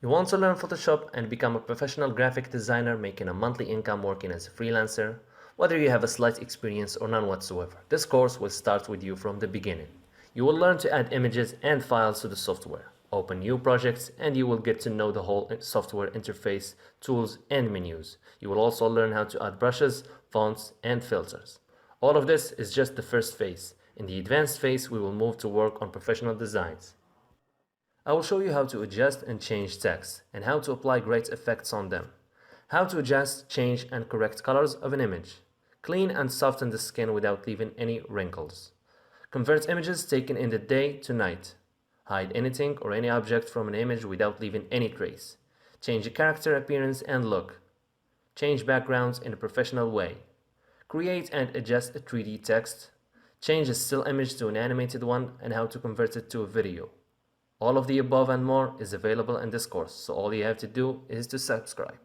You want to learn Photoshop and become a professional graphic designer making a monthly income working as a freelancer? Whether you have a slight experience or none whatsoever, this course will start with you from the beginning. You will learn to add images and files to the software, open new projects, and you will get to know the whole software interface, tools, and menus. You will also learn how to add brushes, fonts, and filters. All of this is just the first phase. In the advanced phase, we will move to work on professional designs. I will show you how to adjust and change text, and how to apply great effects on them. How to adjust, change, and correct colors of an image. Clean and soften the skin without leaving any wrinkles. Convert images taken in the day to night. Hide anything or any object from an image without leaving any trace. Change the character appearance and look. Change backgrounds in a professional way. Create and adjust a 3D text. Change a still image to an animated one and how to convert it to a video. All of the above and more is available in this course, so all you have to do is to subscribe.